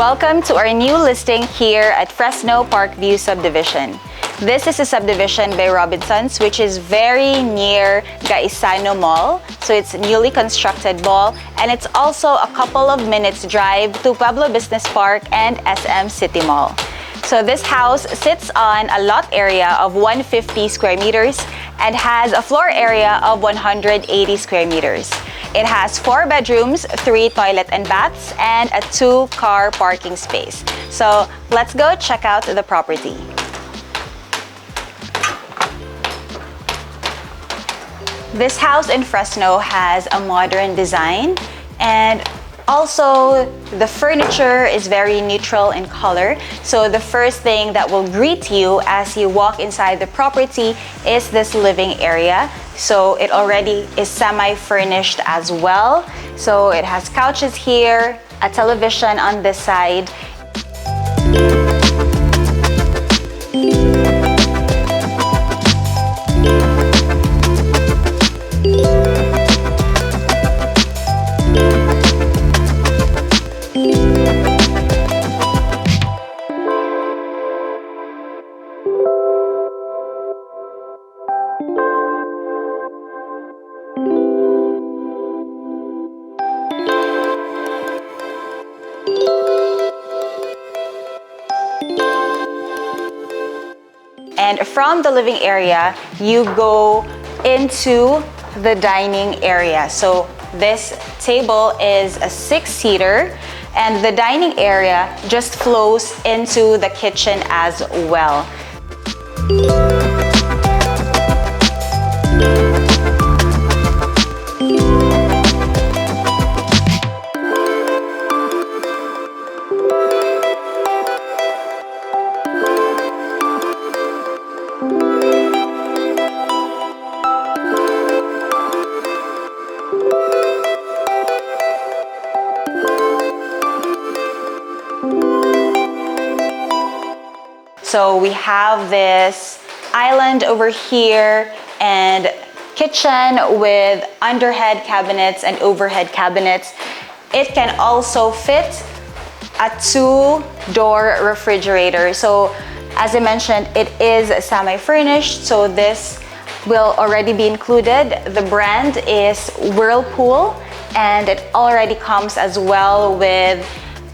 Welcome to our new listing here at Fresno Parkview Subdivision. This is a subdivision by Robinsons, which is very near Gaisano Mall. So it's a newly constructed mall, and it's also a couple of minutes drive to Pueblo Business Park and SM City Mall. So this house sits on a lot area of 150 square meters and has a floor area of 180 square meters. It has 4 bedrooms, 3 toilet and baths, and a 2-car parking space. So let's go check out the property. This house in Fresno has a modern design, and also the furniture is very neutral in color. So the first thing that will greet you as you walk inside the property is this living area. So it already is semi-furnished as well. So it has couches here, a television on this side. And from the living area, you go into the dining area. So this table is a 6-seater, and the dining area just flows into the kitchen as well. So we have this island over here and kitchen with underhead cabinets and overhead cabinets. It can also fit a 2-door refrigerator. So as I mentioned, it is semi-furnished, so this will already be included. The brand is Whirlpool, and it already comes as well with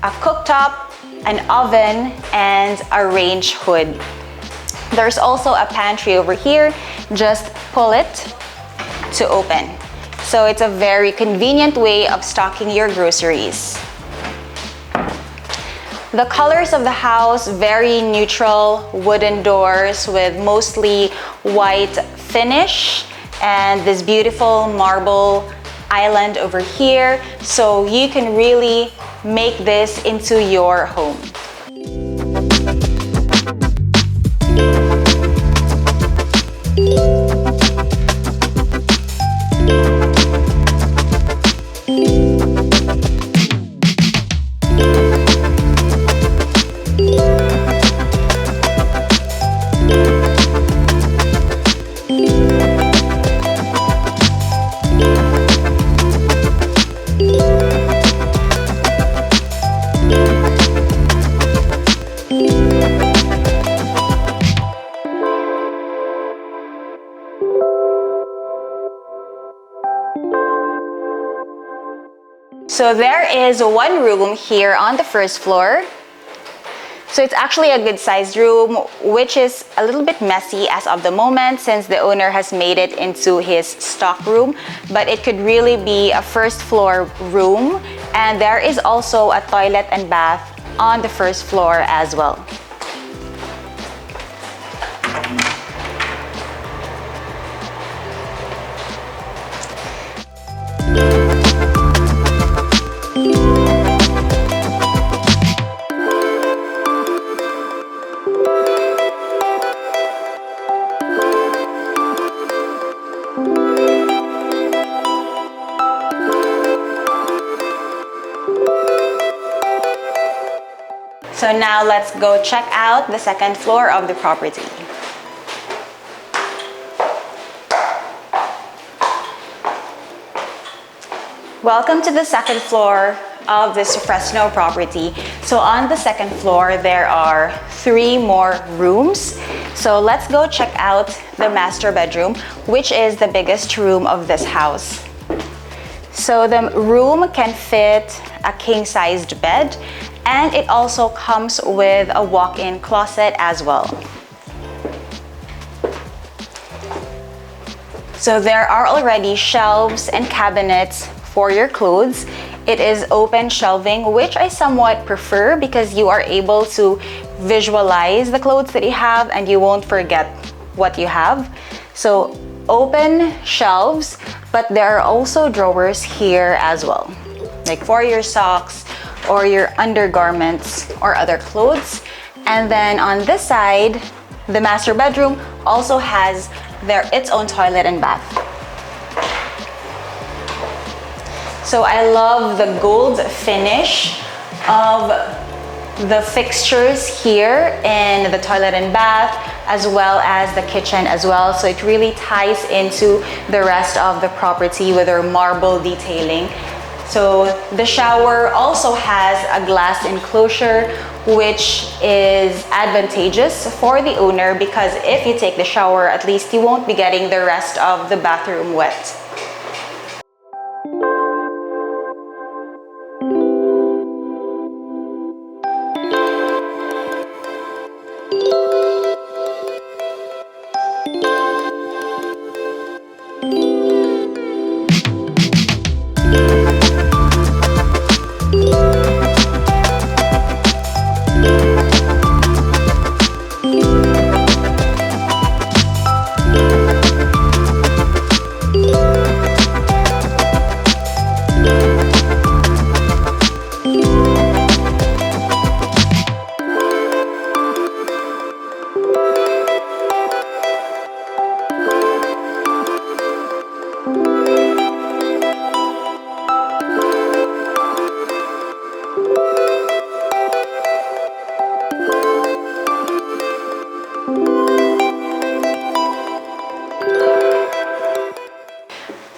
a cooktop, an oven, and a range hood. There's also a pantry over here. Just pull it to open. So it's a very convenient way of stocking your groceries. The colors of the house, very neutral, wooden doors with mostly white finish, and this beautiful marble island over here. So you can really make this into your home. So there is one room here on the first floor. So it's actually a good sized room, which is a little bit messy as of the moment since the owner has made it into his stock room, but it could really be a first floor room. And there is also a toilet and bath on the first floor as well. So now let's go check out the second floor of the property. Welcome to the second floor. of this Fresno property. So on the second floor, there are 3 more rooms. So let's go check out the master bedroom, which is the biggest room of this house. So the room can fit a king-sized bed, and it also comes with a walk-in closet as well. So there are already shelves and cabinets for your clothes. It is open shelving, which I somewhat prefer because you are able to visualize the clothes that you have and you won't forget what you have. So open shelves, but there are also drawers here as well, like for your socks or your undergarments or other clothes. And then on this side, the master bedroom also has its own toilet and bath. So I love the gold finish of the fixtures here in the toilet and bath, as well as the kitchen as well. So it really ties into the rest of the property with their marble detailing. So the shower also has a glass enclosure, which is advantageous for the owner because if you take the shower, at least you won't be getting the rest of the bathroom wet.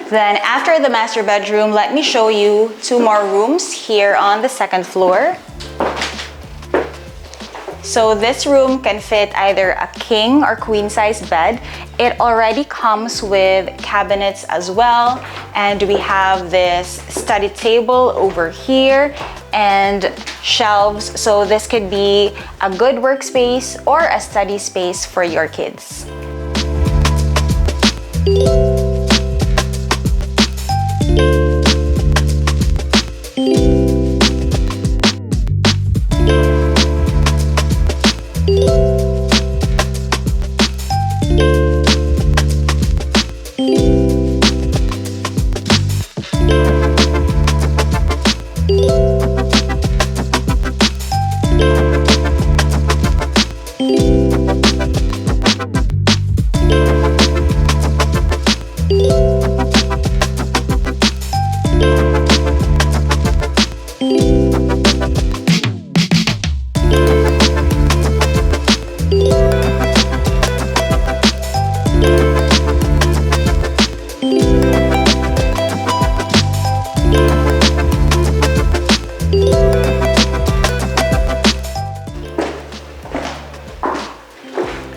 Then after the master bedroom, let me show you 2 more rooms here on the second floor. So this room can fit either a king or queen size bed. It already comes with cabinets as well. And we have this study table over here and shelves. So this could be a good workspace or a study space for your kids.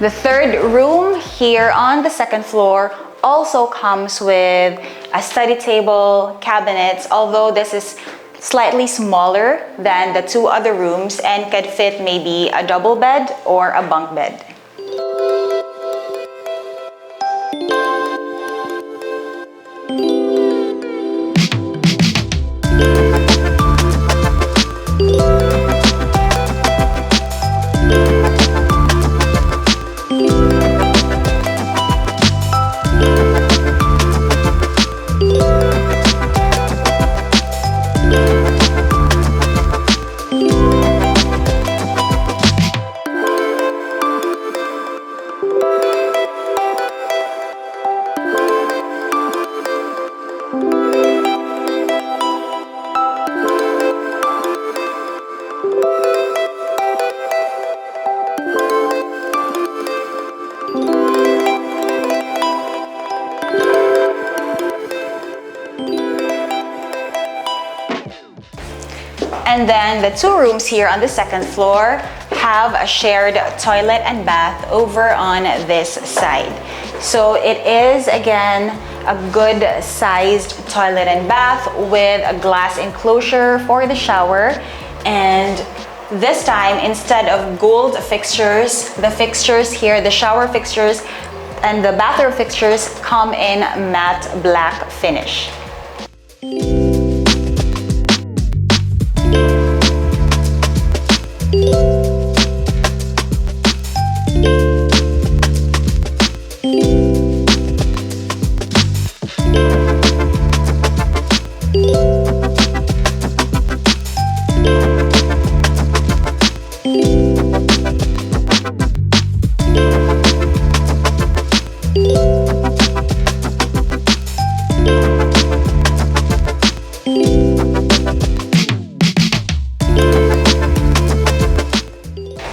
The third room here on the second floor also comes with a study table, cabinets, although this is slightly smaller than the 2 other rooms and could fit maybe a double bed or a bunk bed. And then the 2 rooms here on the 2nd floor have a shared toilet and bath over on this side. So it is, again, a good sized toilet and bath with a glass enclosure for the shower. And this time, instead of gold fixtures, the fixtures here, the shower fixtures and the bathroom fixtures come in matte black finish.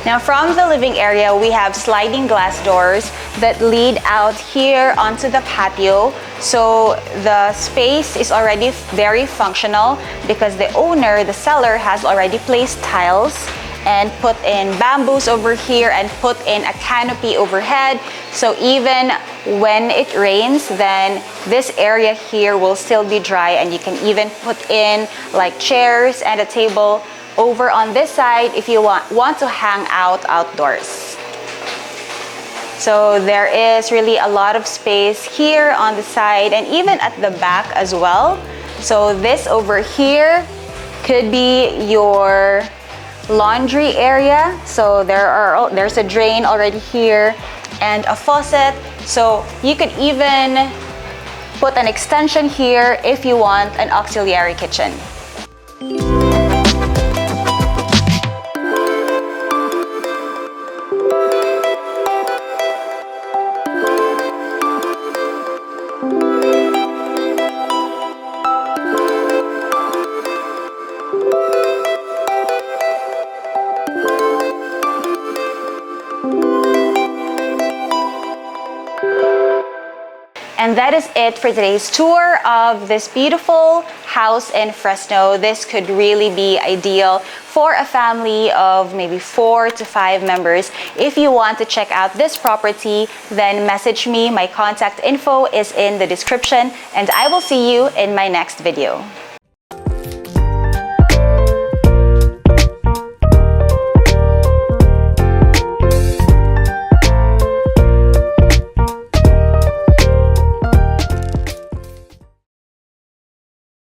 Now from the living area, we have sliding glass doors that lead out here onto the patio. So the space is already very functional because the owner, the seller, has already placed tiles and put in bamboos over here and put in a canopy overhead. So even when it rains, then this area here will still be dry, and you can even put in like chairs and a table over on this side if you want to hang out outdoors. So there is really a lot of space here on the side and even at the back as well. So this over here could be your laundry area. So there's a drain already here and a faucet. So you could even put an extension here if you want an auxiliary kitchen. And that is it for today's tour of this beautiful house in Fresno. This could really be ideal for a family of maybe 4 to 5 members. If you want to check out this property, then message me. My contact info is in the description, and I will see you in my next video.